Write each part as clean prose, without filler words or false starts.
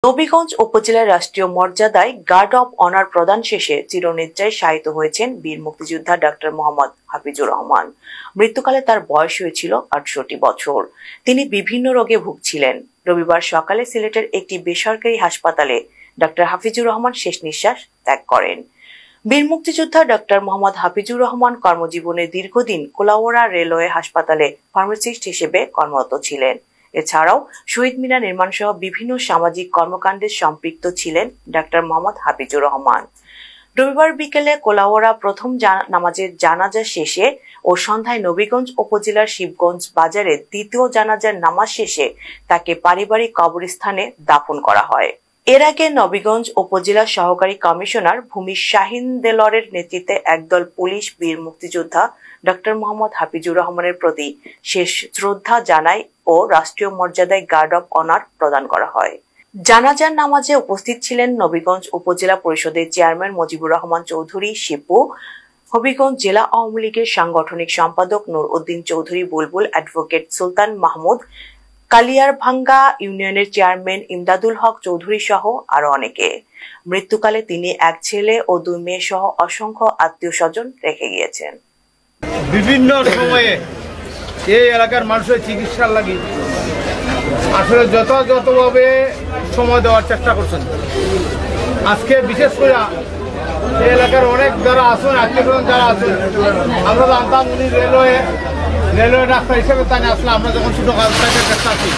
নবীগঞ্জ উপজেলার রাষ্ট্রীয় মর্যাদায় গার্ড অব অনার প্রদান শেষে চিরনিদ্রায় শায়িত হয়েছেন বীর মুক্তিযোদ্ধা ডাক্তার মোহাম্মদ হাফিজুর রহমান। মৃত্যুকালে তার বয়স হয়েছিল ৬৮ বছর। তিনি বিভিন্ন রোগে ভুগছিলেন। রবিবার সকালে সিলেটের একটি বেসরকারি হাসপাতালে ডাক্তার হাফিজুর রহমান শেষ নিঃশ্বাস ত্যাগ করেন। বীর মুক্তিযোদ্ধা ডাক্তার মোহাম্মদ হাফিজুর রহমান কর্মজীবনে দীর্ঘদিন কোলাউড়া রেলওয়ে হাসপাতালে ফার্মাসিস্ট হিসেবে কর্মরত ছিলেন। এছাড়াও শহীদ মিনার নির্মাণ সহ বিভিন্ন সামাজিক কর্মকাণ্ডে সম্পৃক্ত ছিলেন ডাক্তার মোহাম্মদ হাফিজুর রহমান। রবিবার বিকেলে কোলাউড়া প্রথম নামাজের জানাজা শেষে ও সন্ধ্যায় নবীগঞ্জ উপজেলার শিবগঞ্জ বাজারে দ্বিতীয় জানাজার নামাজ শেষে তাকে পারিবারিক কবরস্থানে দাফন করা হয়। এর আগে নবীগঞ্জ উপজেলা সহকারী কমিশনার ভূমি শাহিন দেলরের নেতৃত্বে একদল পুলিশ বীর মুক্তিযোদ্ধা ডাক্তার মোহাম্মদ হাফিজুর রহমানের প্রতি শেষ শ্রদ্ধা জানায় ও রাষ্ট্রীয় মর্যাদায় গার্ড অব অনার প্রদান করা হয়। জানাজার নামাজে উপস্থিত ছিলেন নবীগঞ্জ উপজেলা পরিষদের চেয়ারম্যান মুজিবুর রহমান চৌধুরী শিপু, হবিগঞ্জ জেলা আওয়ামী লীগের সাংগঠনিক সম্পাদক নূর উদ্দিন চৌধুরী বুলবুল, অ্যাডভোকেট সুলতান মাহমুদ, কালিয়ারভাঙ্গা ইউনিয়নের চেয়ারম্যান ইমদাদুল হক চৌধুরী সহ আরো অনেকে। মৃত্যুকালে তিনি এক ছেলে ও 2 মেয়ে সহ অসংখ্য আত্মীয় স্বজন রেখে গিয়েছেন। বিভিন্ন সময়ে এই এলাকার মানুষের চিকিৎসার লাগি আসলে যথাযথভাবে সময় দেওয়ার চেষ্টা করছেন। আজকে বিশেষ করে এই এলাকার অনেক যারা আছেন, আত্মীয় স্বজন যারা আছেন, আমরা জানতাম উনি রেলওয়ে ডাক্তার হিসেবে তাই আসলে আমরা যখন ছোট কাজটা আছি,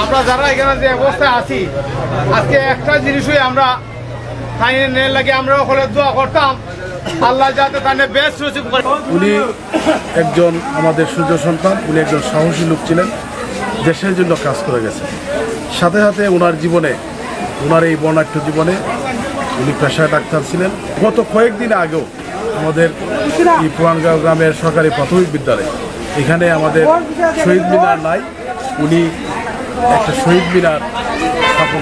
আমরা যারা এখানে যে অবস্থায় আছি, আজকে একটা জিনিসই আমরা তাই লাগে আমরা হলে দোয়া করতাম আল্লাহ যাতে তাহলে বেশ সুযোগ করে। উনি একজন আমাদের সূর্য সন্তান, উনি একজন সাহসী লোক ছিলেন, দেশের জন্য কাজ করে গেছেন। সাথে সাথে ওনার জীবনে, ওনার এই বর্ণাঢ্য জীবনে উনি পেশায় ডাক্তার ছিলেন। গত কয়েকদিন আগেও আমাদের এই পুরানগাঁও গ্রামের সরকারি প্রাথমিক বিদ্যালয়, এখানে আমাদের শহীদ মিনার নাই, উনি একটা শহীদ মিনার স্থাপন